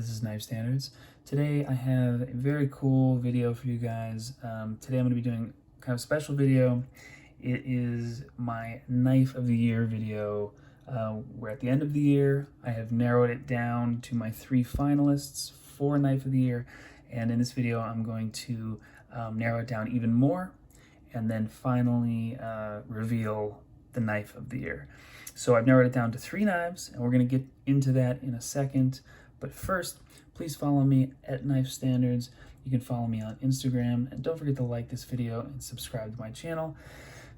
this is Knife Standards. Today I have a very cool video for you guys. Today I'm going to be doing kind of a special video. It is my Knife of the Year video. We're at the end of the year. I have narrowed it down to my 3 finalists for Knife of the Year, and in this video I'm going to narrow it down even more and then finally reveal the Knife of the Year. So I've narrowed it down to 3 knives, and we're going to get into that in a second. But first, please follow me at Knife Standards. You can follow me on Instagram, and don't forget to like this video and subscribe to my channel.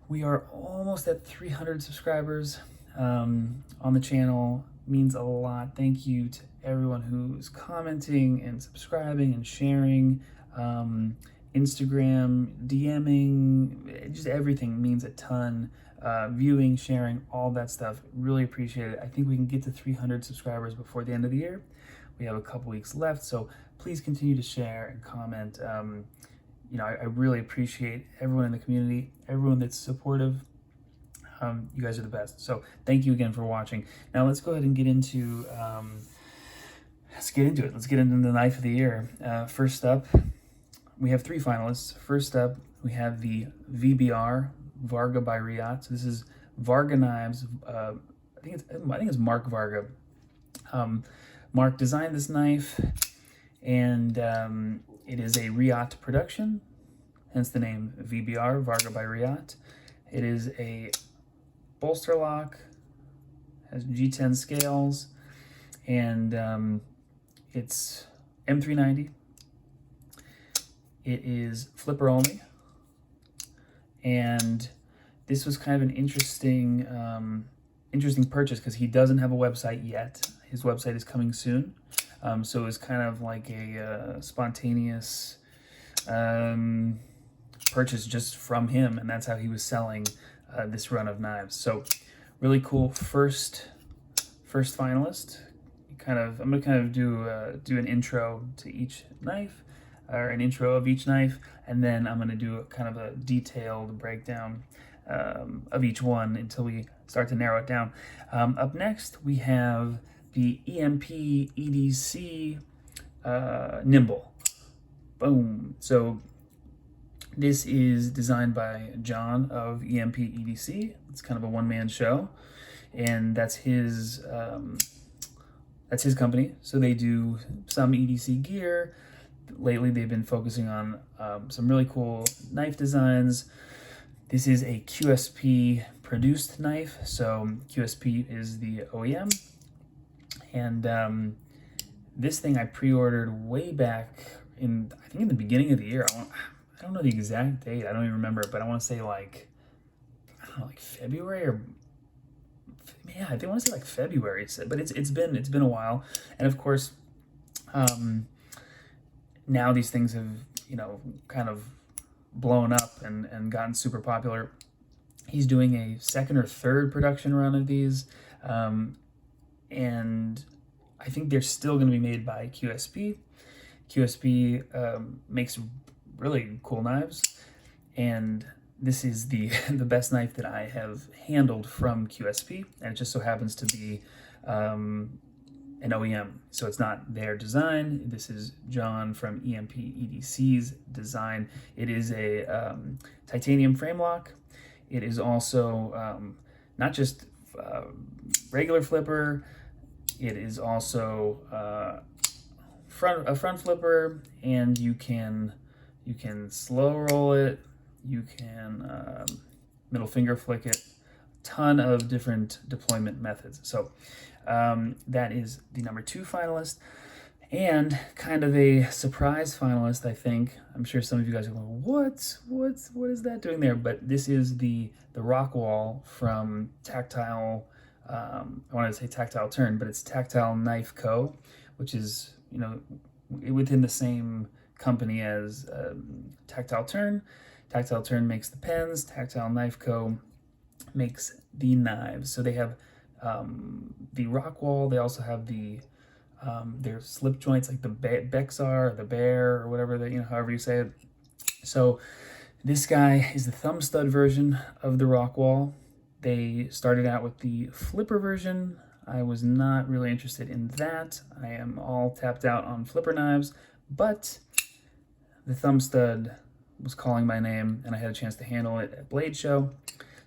We are almost at 300 subscribers on the channel. It means a lot. Thank you to everyone who's commenting and subscribing and sharing. Instagram, DMing, just everything means a ton. Viewing, sharing, all that stuff. Really appreciate it. I think we can get to 300 subscribers before the end of the year. We have a couple weeks left, so please continue to share and comment. I really appreciate everyone in the community, everyone that's supportive. You guys are the best. So thank you again for watching. Now let's go ahead and get into Let's get into the Knife of the Year. First up, we have 3 finalists. First up, we have the VBR Varga by Riat. So this is Varga Knives. I think it's Mark Varga. Mark designed this knife, and it is a Riat production, hence the name VBR Varga by Riat. It is a bolster lock, has G10 scales, and it's M390. It is flipper only, and this was kind of an interesting purchase because he doesn't have a website yet. His website is coming soon, so it was kind of like a spontaneous purchase just from him, and that's how he was selling this run of knives. So really cool first finalist. I'm gonna kind of do an intro to each knife, or an intro of each knife, and then I'm going to do kind of a detailed breakdown of each one until we start to narrow it down. Up next, we have the EMP EDC Nimble. Boom. So this is designed by John of EMP EDC. It's kind of a one-man show, and that's his company. So they do some EDC gear. Lately, they've been focusing on some really cool knife designs. This is a QSP produced knife, so QSP is the OEM. And this thing I pre-ordered way back in the beginning of the year. I don't know the exact date. I don't even remember it, but I want to say like February, or yeah, I want to say like February. But it's been a while, and of course, now these things have, kind of blown up and gotten super popular. He's doing a 2nd or 3rd production run of these, and I think they're still going to be made by QSP. QSP makes really cool knives, and this is the best knife that I have handled from QSP, and it just so happens to be an OEM, so it's not their design. This is John from EMP EDC's design. It is a titanium frame lock. It is also not just regular flipper. It is also a front flipper, and you can slow roll it. You can middle finger flick it. Ton of different deployment methods. So that is the number 2 finalist, and kind of a surprise finalist, I think. I'm sure some of you guys are going, what is that doing there? But this is the Rockwall from Tactile. I wanted to say Tactile Turn, but it's Tactile Knife Co., which is within the same company as Tactile Turn. Tactile Turn makes the pens. Tactile Knife Co. makes the knives. So they have the Rockwall. They also have their slip joints, like the Bexar or the Bear or whatever however you say it. So this guy is the thumb stud version of the Rockwall. They started out with the flipper version I was not really interested in that. I am all tapped out on flipper knives, but the thumb stud was calling my name and I had a chance to handle it at Blade Show.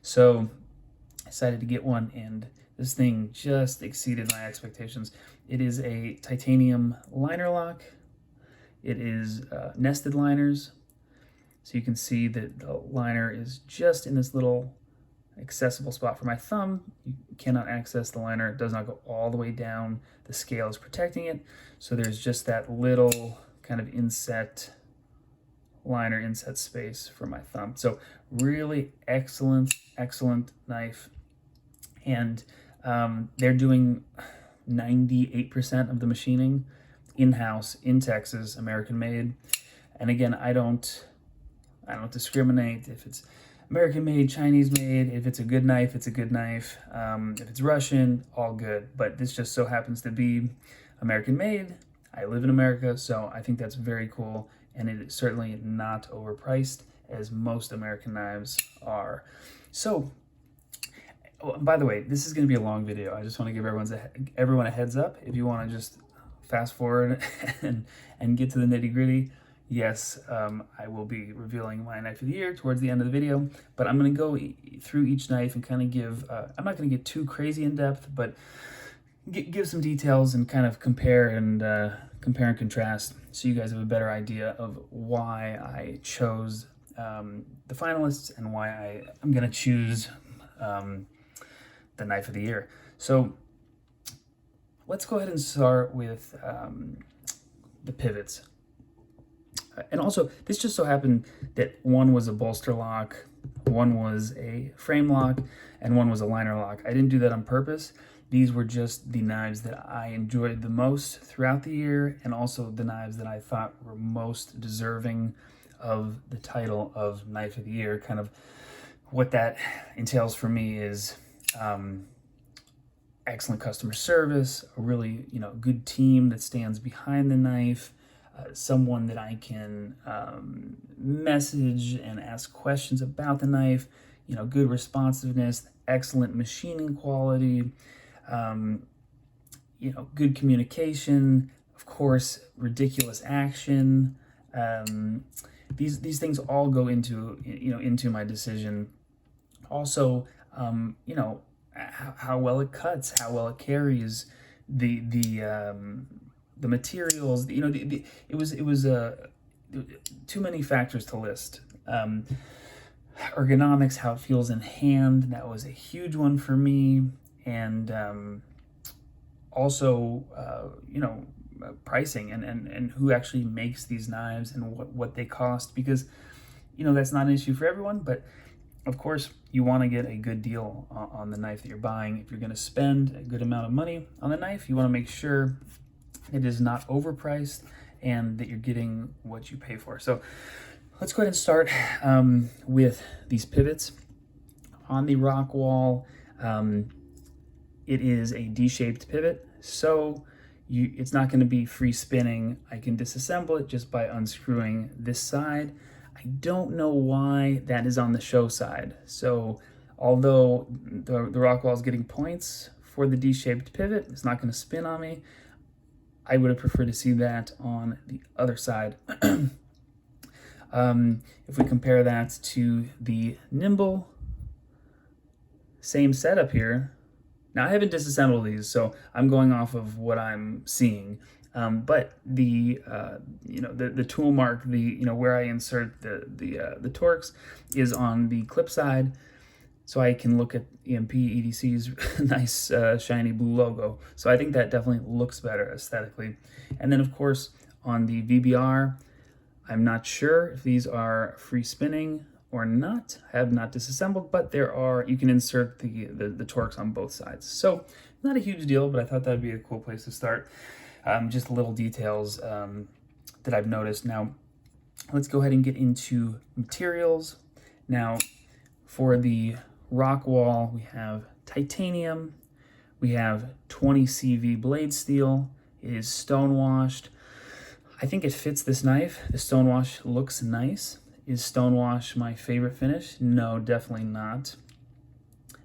So I decided to get one, and this thing just exceeded my expectations. It is a titanium liner lock. It is nested liners. So you can see that the liner is just in this little accessible spot for my thumb. You cannot access the liner. It does not go all the way down. The scale is protecting it. So there's just that little kind of liner inset space for my thumb. So really excellent knife. And they're doing 98% of the machining in-house in Texas, American made. And again, I don't discriminate if it's American made, Chinese made. If it's a good knife, it's a good knife. If it's Russian, all good. But this just so happens to be American made. I live in America, so I think that's very cool. And it is certainly not overpriced, as most American knives are. So, oh, by the way, this is going to be a long video. I just want to give everyone a heads up. If you want to just fast forward and get to the nitty gritty, yes, I will be revealing my knife of the year towards the end of the video, but I'm going to go through each knife and kind of give, I'm not going to get too crazy in depth, but give some details and kind of compare and contrast so you guys have a better idea of why I chose the finalists and why I'm going to choose the knife of the year. So let's go ahead and start with the pivots. And also, this just so happened that one was a bolster lock, one was a frame lock, and one was a liner lock. I didn't do that on purpose. These were just the knives that I enjoyed the most throughout the year, and also the knives that I thought were most deserving of the title of Knife of the Year. Kind of what that entails for me is excellent customer service, a really good team that stands behind the knife, someone that I can message and ask questions about the knife, good responsiveness, excellent machining quality, good communication, of course, ridiculous action. These things all go into my decision. Also, how well it cuts, how well it carries, the materials, it was too many factors to list. Ergonomics, how it feels in hand, that was a huge one for me. And also, pricing and who actually makes these knives and what they cost, because, that's not an issue for everyone, but of course, you want to get a good deal on the knife that you're buying. If you're going to spend a good amount of money on the knife, you want to make sure it is not overpriced and that you're getting what you pay for. So let's go ahead and start with these pivots. On the Rockwall, it is a D-shaped pivot, so it's not going to be free spinning. I can disassemble it just by unscrewing this side. I don't know why that is on the show side. So although the Rockwall is getting points for the D-shaped pivot, it's not going to spin on me. I would have preferred to see that on the other side. If we compare that to the Nimble, same setup here. Now I haven't disassembled these, so I'm going off of what I'm seeing. But the tool mark, where I insert the Torx is on the clip side, so I can look at EMP EDC's nice shiny blue logo. So I think that definitely looks better aesthetically. And then of course on the VBR, I'm not sure if these are free spinning or not. I have not disassembled, but you can insert the Torx on both sides. So not a huge deal, but I thought that'd be a cool place to start. Just little details that I've noticed. Now, let's go ahead and get into materials. Now, for the Rockwall, we have titanium. We have 20 CV blade steel. It is stonewashed. I think it fits this knife. The stonewash looks nice. Is stonewash my favorite finish? No, definitely not.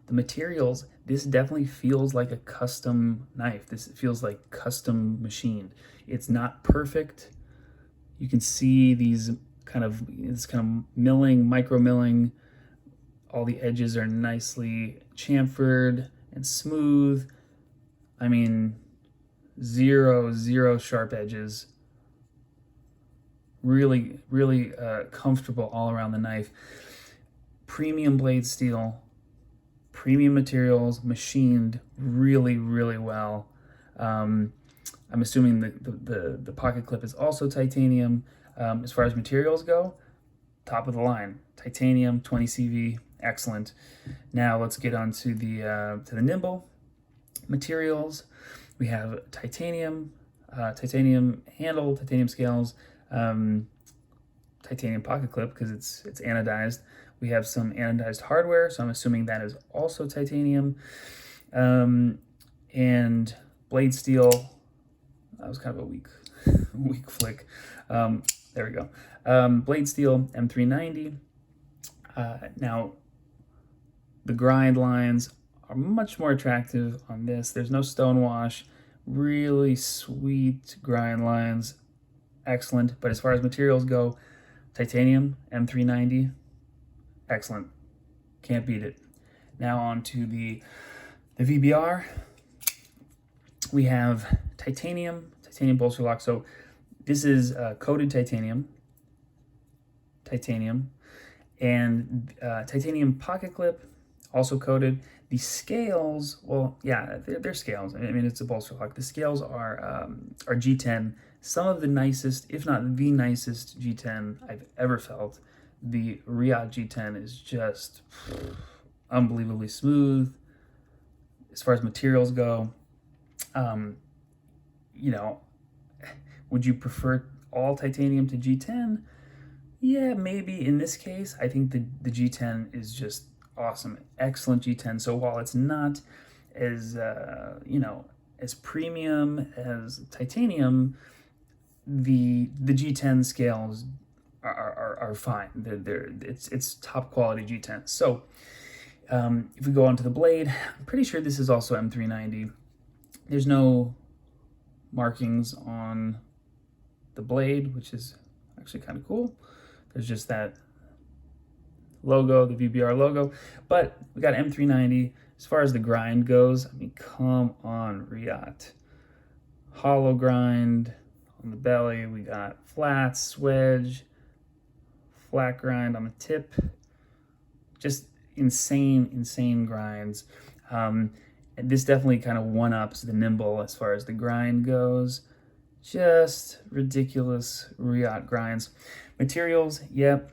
The materials, this definitely feels like a custom knife. This feels like custom machined. It's not perfect. You can see this kind of milling, micro milling. All the edges are nicely chamfered and smooth. I mean, zero sharp edges. Really, really comfortable all around the knife. Premium blade steel, premium materials, machined really, really well. I'm assuming the pocket clip is also titanium. As far as materials go, top of the line, titanium, 20 CV, excellent. Now let's get on to the nimble materials. We have titanium, titanium handle, titanium scales, titanium pocket clip because it's anodized. We have some anodized hardware, so I'm assuming that is also titanium. And blade steel, that was kind of a weak flick. There we go. Blade steel M390. Now, the grind lines are much more attractive on this. There's no stonewash, really sweet grind lines, excellent. But as far as materials go, titanium M390, excellent. Can't beat it. Now on to the VBR. We have titanium bolster lock. So this is coated titanium, and titanium pocket clip, also coated. The scales, well, yeah, they're scales. I mean, it's a bolster lock. The scales are G10. Some of the nicest, if not the nicest G10 I've ever felt. The Riyadh G10 is just unbelievably smooth. As far as materials go, you know, would you prefer all titanium to G10? Yeah, maybe in this case. I think the G10 is just awesome, excellent G10. So while it's not as as premium as titanium, the G10 scales are fine. It's top quality G10. So if we go on to the blade, I'm pretty sure this is also M390. There's no markings on the blade, which is actually kind of cool. There's just that logo, the VBR logo, but we got M390. As far as the grind goes, I mean, come on, Riyadh. Hollow grind on the belly. We got flats, wedge, flat grind on the tip. Just insane grinds. And this definitely kind of one-ups the nimble as far as the grind goes. Just ridiculous Riyadh grinds. Materials, yep.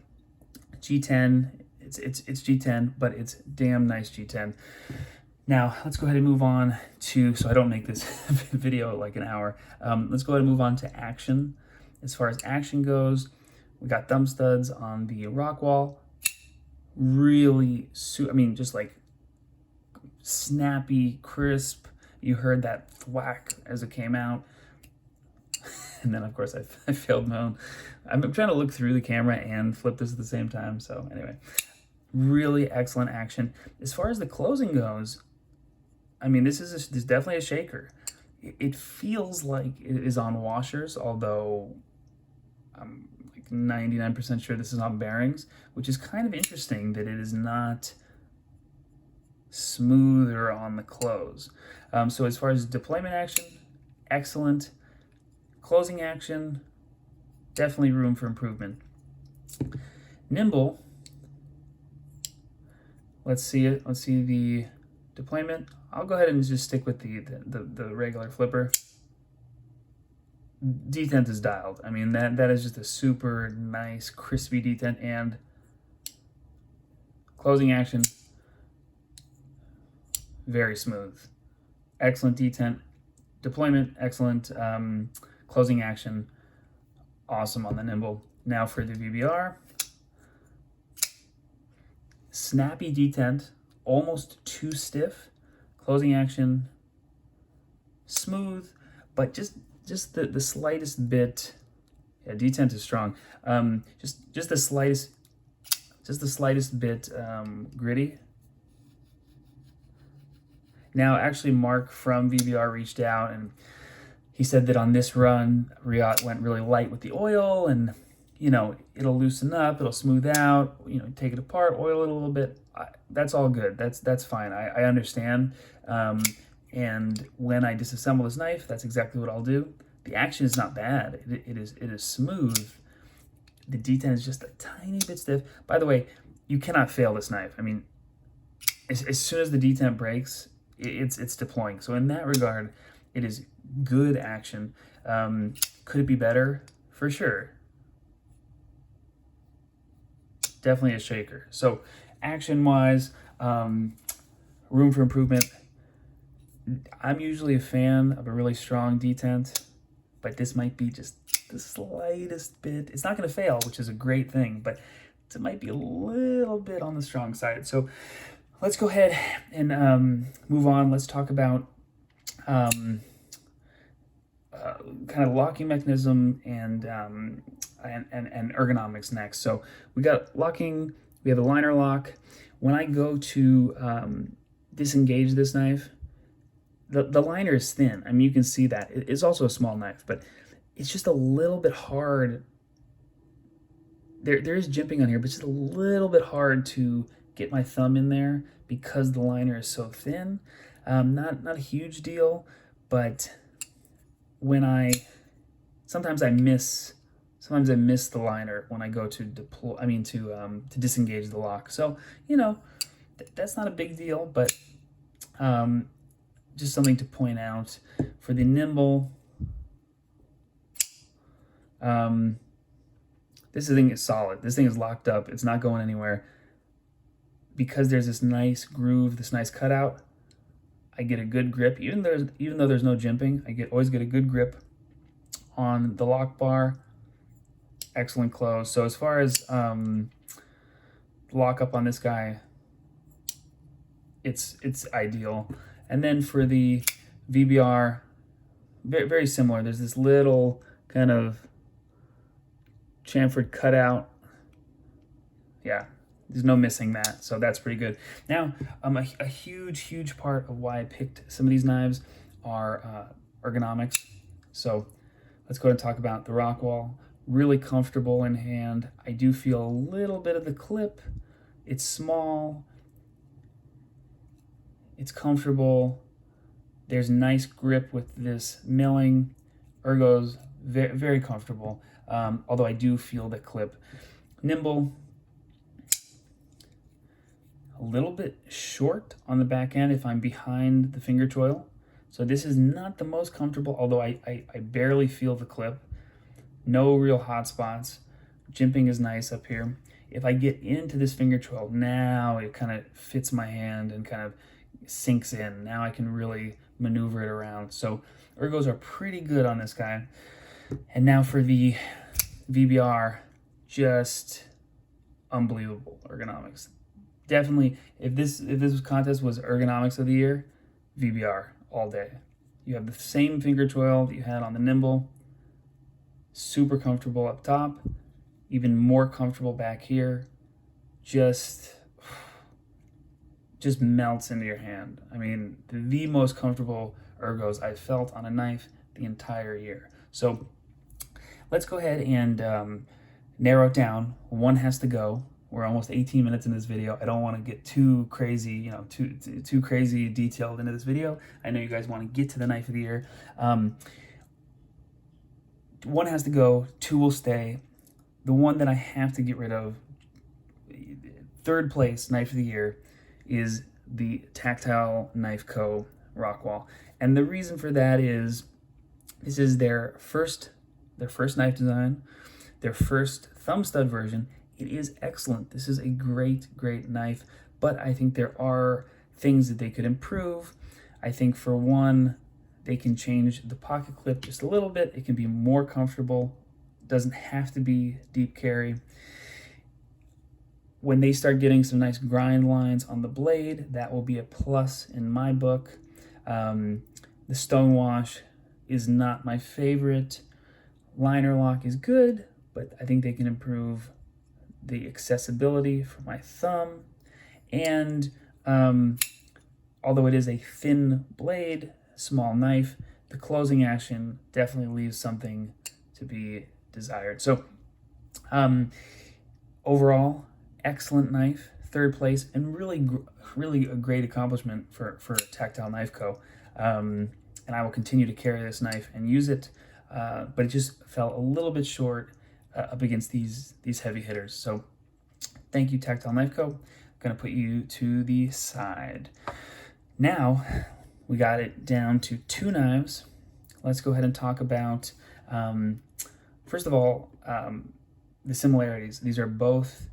G10, it's G10, but it's damn nice G10. Now, let's go ahead and move on to, so I don't make this video like an hour, let's go ahead and move on to action. As far as action goes, we got thumb studs on the Rockwall. Really, just like snappy, crisp. You heard that thwack as it came out. And then, of course, I failed my own. I'm trying to look through the camera and flip this at the same time. So anyway, really excellent action. As far as the closing goes, I mean, this is definitely a shaker. It feels like it is on washers, although I'm like 99% sure this is on bearings, which is kind of interesting that it is not smoother on the close. So as far as deployment action, excellent. Closing action, definitely room for improvement. Nimble, let's see it. Let's see the deployment. I'll go ahead and just stick with the regular flipper. Detent is dialed. I mean, that is just a super nice, crispy detent, and closing action, very smooth. Excellent detent. Deployment, excellent. Closing action, awesome on the nimble. Now for the VBR. Snappy detent, almost too stiff. Closing action, smooth, but just the slightest bit. Yeah, detent is strong. Just the slightest bit gritty. Now, actually, Mark from VBR reached out, and he said that on this run, Riot went really light with the oil, and it'll loosen up, it'll smooth out, take it apart, oil it a little bit. That's all good. That's fine. I understand. And when I disassemble this knife, that's exactly what I'll do. The action is not bad. It is smooth. The detent is just a tiny bit stiff. By the way, you cannot fail this knife. I mean, as soon as the detent breaks, it's deploying. So in that regard, it is good action. Could it be better? For sure. Definitely a shaker. So action-wise, room for improvement. I'm usually a fan of a really strong detent, but this might be just the slightest bit. It's not going to fail, which is a great thing, but it might be a little bit on the strong side. So let's go ahead and move on. Let's talk about kind of locking mechanism and ergonomics next. So we got locking, we have a liner lock. When I go to disengage this knife, the liner is thin. I mean, you can see that. It's also a small knife, but it's just a little bit hard. There is jimping on here, but it's just a little bit hard to get my thumb in there because the liner is so thin. Not a huge deal, but when sometimes I miss the liner when I go to to disengage the lock. So, that's not a big deal, but just something to point out. For the nimble, this thing is solid. This thing is locked up. It's not going anywhere. Because there's this nice groove, this nice cutout, I get a good grip. Even though there's no jimping, I always get a good grip on the lock bar. Excellent close. So as far as lock up on this guy, it's ideal. And then for the VBR, very, very similar. There's this little kind of chamfered cutout. Yeah, there's no missing that, so that's pretty good. Now, a huge part of why I picked some of these knives are ergonomics. So let's go ahead and talk about the Rockwall. Really comfortable in hand. I do feel a little bit of the clip. It's small. It's comfortable. There's nice grip with this milling. Ergo's very, very comfortable, although I do feel the clip. Nimble. A little bit short on the back end if I'm behind the finger choil. So this is not the most comfortable, although I barely feel the clip. No real hot spots. Jimping is nice up here. If I get into this finger choil, now it kind of fits my hand and kind of sinks in. Now I can really maneuver it around. So ergos are pretty good on this guy. And now for the VBR, just unbelievable ergonomics. Definitely, if this contest was ergonomics of the year, VBR all day. You have the same finger choil that you had on the nimble. Super comfortable up top, even more comfortable back here. Just melts into your hand. I mean, the most comfortable ergos I've felt on a knife the entire year. So let's go ahead and narrow it down. One has to go. We're almost 18 minutes in this video. I don't want to get too crazy, too crazy detailed into this video. I know you guys want to get to the knife of the year. One has to go, two will stay. The one that I have to get rid of, third place knife of the year, is the Tactile Knife Co. Rockwall. And the reason for that is this is their first knife design, their first thumb stud version. It is excellent. This is a great knife, but I think there are things that they could improve. I think for one, they can change the pocket clip just a little bit. It can be more comfortable. It doesn't have to be deep carry. When they start getting some nice grind lines on the blade, that will be a plus in my book. The stonewash is not my favorite. Liner lock is good, but I think they can improve the accessibility for my thumb. And although it is a thin blade, small knife, the closing action definitely leaves something to be desired. So overall, excellent knife, third place, and really a great accomplishment for Tactile Knife Co. And I will continue to carry this knife and use it, but it just fell a little bit short up against these heavy hitters. So thank you, Tactile Knife Co. I'm gonna put you to the side. Now we got it down to 2 knives. Let's go ahead and talk about, first of all, the similarities. These are both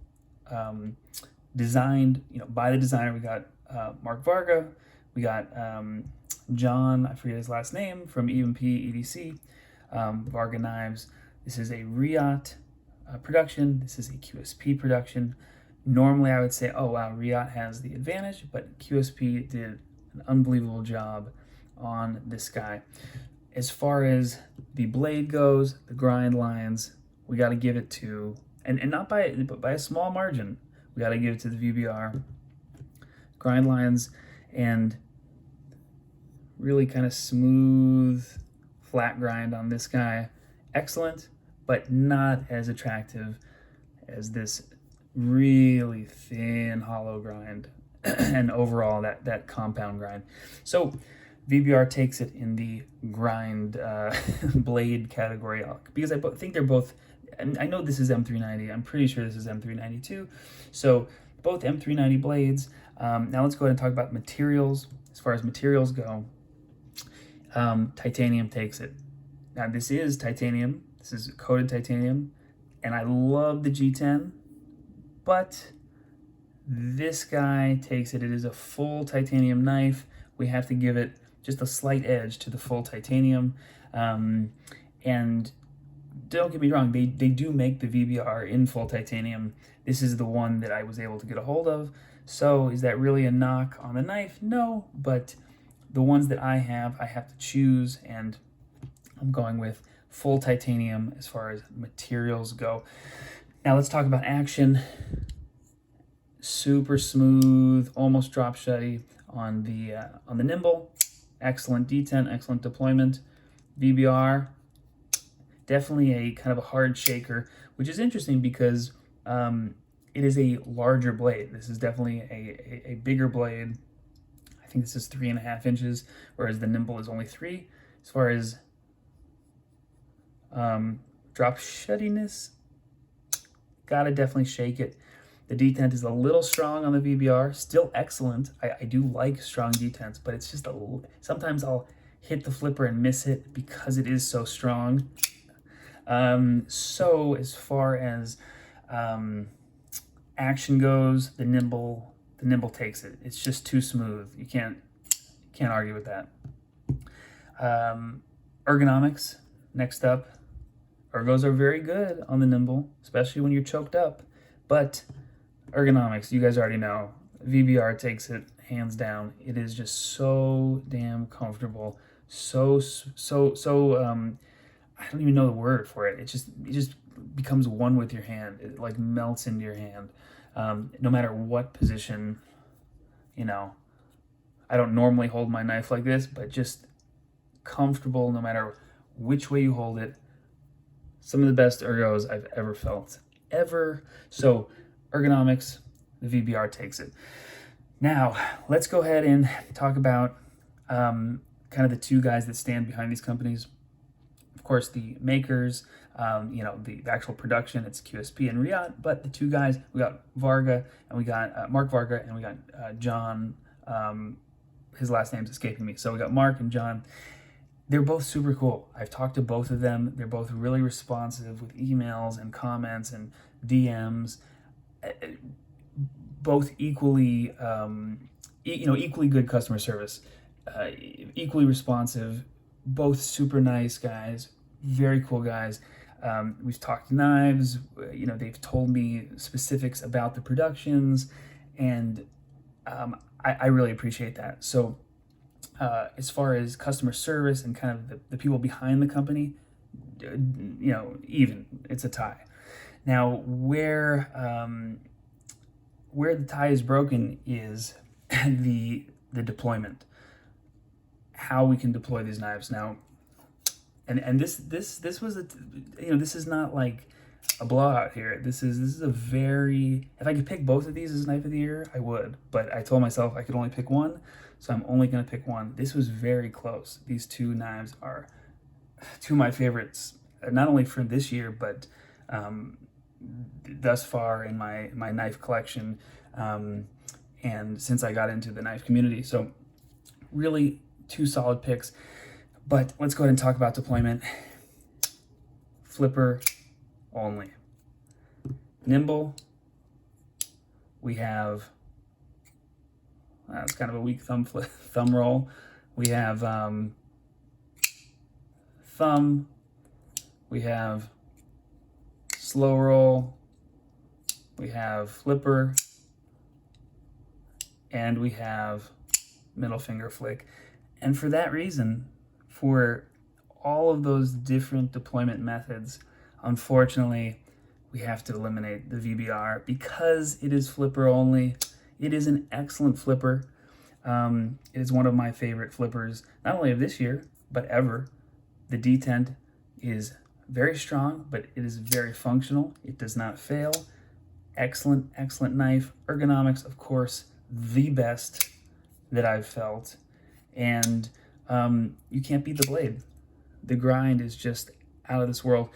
designed, by the designer. We got Mark Varga, we got John, I forget his last name, from EMP EDC, Varga Knives. This is a Riot production. This is a QSP production. Normally I would say, oh wow, Riot has the advantage, but QSP did an unbelievable job on this guy. As far as the blade goes, the grind lines, we got to give it to, and not but by a small margin, we got to give it to the VBR. Grind lines and really kind of smooth, flat grind on this guy. Excellent, but not as attractive as this really thin hollow grind and overall that compound grind. So VBR takes it in the grind blade category because I think they're both, and I know this is M390, I'm pretty sure this is M392, so both M390 blades. Now let's go ahead and talk about materials. As far as materials go, titanium takes it. Now this is titanium, this is coated titanium, and I love the G10, but this guy takes it. It is a full titanium knife. We have to give it just a slight edge to the full titanium. And don't get me wrong, they do make the VBR in full titanium. This is the one that I was able to get a hold of. So is that really a knock on the knife? No, but the ones that I have to choose, and I'm going with full titanium as far as materials go. Now let's talk about action. Super smooth, almost drop shutty on the nimble. Excellent detent, excellent deployment. VBR, definitely a kind of a hard shaker, which is interesting because it is a larger blade. This is definitely a bigger blade. I think this is 3.5 inches, whereas the nimble is only 3. As far as drop shuttiness, gotta definitely shake it. The detent is a little strong on the VBR, still excellent. I do like strong detents, but it's just sometimes I'll hit the flipper and miss it because it is so strong. So as far as action goes, the nimble takes it. It's just too smooth. You can't argue with that. Ergonomics, next up. Ergos are very good on the nimble, especially when you're choked up, but ergonomics, you guys already know, VBR takes it hands down. It is just so damn comfortable. So I don't even know the word for it. It just becomes one with your hand. It like melts into your hand. No matter what position, I don't normally hold my knife like this, but just comfortable no matter which way you hold it. Some of the best ergos I've ever felt, ever. So ergonomics, the VBR takes it. Now, let's go ahead and talk about kind of the 2 guys that stand behind these companies. Of course, the makers, the actual production, it's QSP and Riot, but the 2 guys, we got Varga, and we got Mark Varga, and we got John, his last name's escaping me. So we got Mark and John. They're both super cool. I've talked to both of them. They're both really responsive with emails and comments and DMs. Both equally, equally good customer service, equally responsive. Both super nice guys, very cool guys. We've talked knives. They've told me specifics about the productions, and I really appreciate that. So. As far as customer service and kind of the people behind the company, even, it's a tie. Now, where the tie is broken is the the deployment, how we can deploy these knives now. And this was a, this is not like a blowout here. This is a very, if I could pick both of these as knife of the year, I would, but I told myself I could only pick one, so I'm only going to pick one. This was very close. These two knives are two of my favorites, not only from this year, but thus far in my knife collection, and since I got into the knife community. So really two solid picks. But let's go ahead and talk about deployment. Flipper only. Nimble. We have, it's kind of a weak thumb roll. We have thumb. We have slow roll. We have flipper. And we have middle finger flick. And for that reason, for all of those different deployment methods, unfortunately, we have to eliminate the VBR because it is flipper only. It is an excellent flipper. It is one of my favorite flippers, not only of this year, but ever. The detent is very strong, but it is very functional. It does not fail. Excellent, excellent knife. Ergonomics, of course, the best that I've felt. And you can't beat the blade. The grind is just out of this world.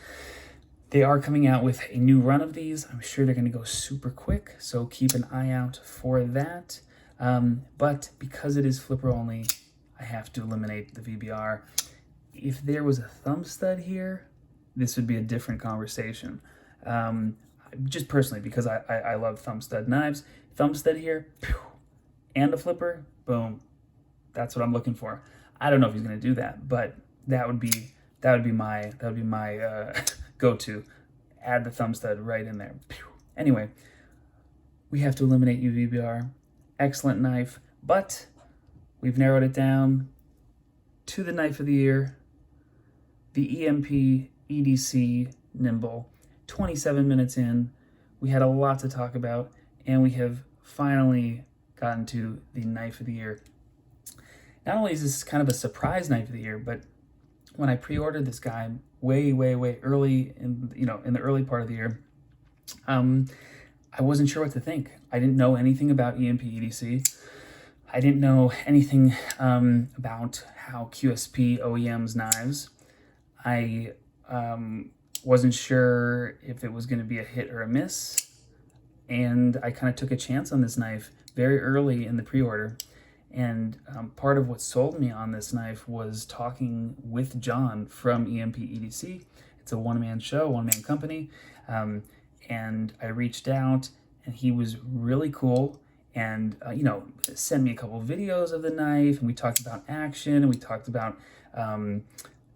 They are coming out with a new run of these. I'm sure they're going to go super quick, so keep an eye out for that. But because it is flipper only, I have to eliminate the VBR. If there was a thumb stud here, this would be a different conversation. Just personally, because I love thumb stud knives. Thumb stud here, and a flipper, boom. That's what I'm looking for. I don't know if he's going to do that, but that would be my go-to. Add the thumb stud right in there. Anyway, we have to eliminate UVBR. Excellent knife, but we've narrowed it down to the knife of the year, the EMP EDC Nimble. 27 minutes in, we had a lot to talk about, and we have finally gotten to the knife of the year. Not only is this kind of a surprise knife of the year, but when I pre-ordered this guy way early in the early part of the year, I wasn't sure what to think. I didn't know anything about EMP EDC. I didn't know anything about how QSP OEMs knives. I wasn't sure if it was going to be a hit or a miss, and I kind of took a chance on this knife very early in the pre-order. And part of what sold me on this knife was talking with John from EMP EDC. It's a one-man show, one-man company. And I reached out, and he was really cool and, sent me a couple of videos of the knife, and we talked about action, and we talked about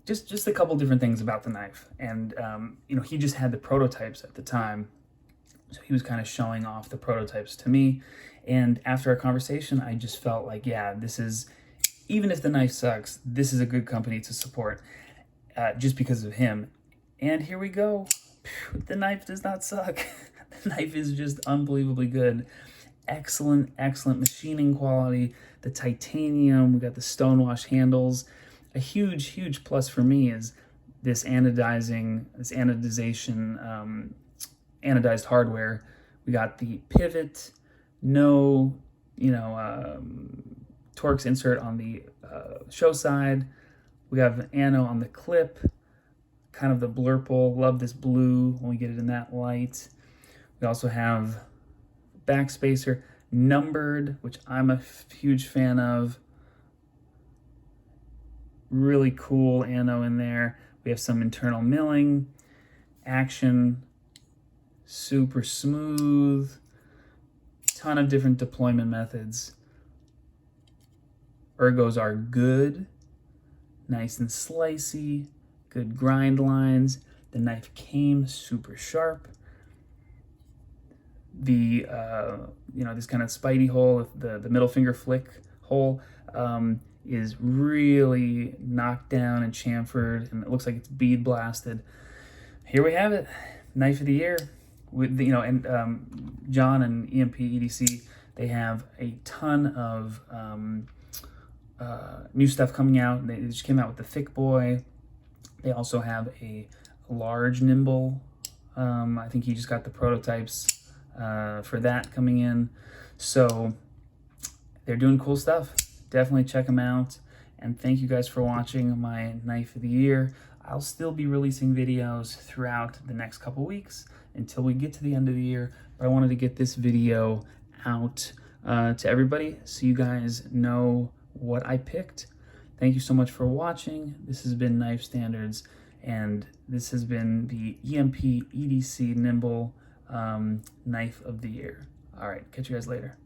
just a couple different things about the knife. And, he just had the prototypes at the time, so he was kind of showing off the prototypes to me. And after our conversation, I just felt like, yeah, this is, even if the knife sucks, this is a good company to support just because of him. And here we go. The knife does not suck. The knife is just unbelievably good. Excellent machining quality. The titanium, we got the stonewash handles. A huge plus for me is this anodization, anodized hardware. We got the pivot, no, Torx insert on the show side. We have an ano on the clip, kind of the blurple. Love this blue when we get it in that light. We also have backspacer, numbered, which I'm a huge fan of. Really cool ano in there. We have some internal milling, action, super smooth. Ton of different deployment methods. Ergos are good, nice and slicey, good grind lines. The knife came super sharp. The this kind of spidey hole, the middle finger flick hole, is really knocked down and chamfered, and it looks like it's bead blasted. Here we have it, knife of the year. With John and EMP EDC, They have a ton of new stuff coming out. They just came out with the Thick Boy. They also have a large nimble. I think he just got the prototypes for that coming in. So they're doing cool stuff. Definitely check them out. And thank you guys for watching my knife of the year. I'll still be releasing videos throughout the next couple weeks until we get to the end of the year. But I wanted to get this video out to everybody so you guys know what I picked. Thank you so much for watching. This has been Knife Standards, and this has been the EMP EDC Nimble Knife of the Year. All right, catch you guys later.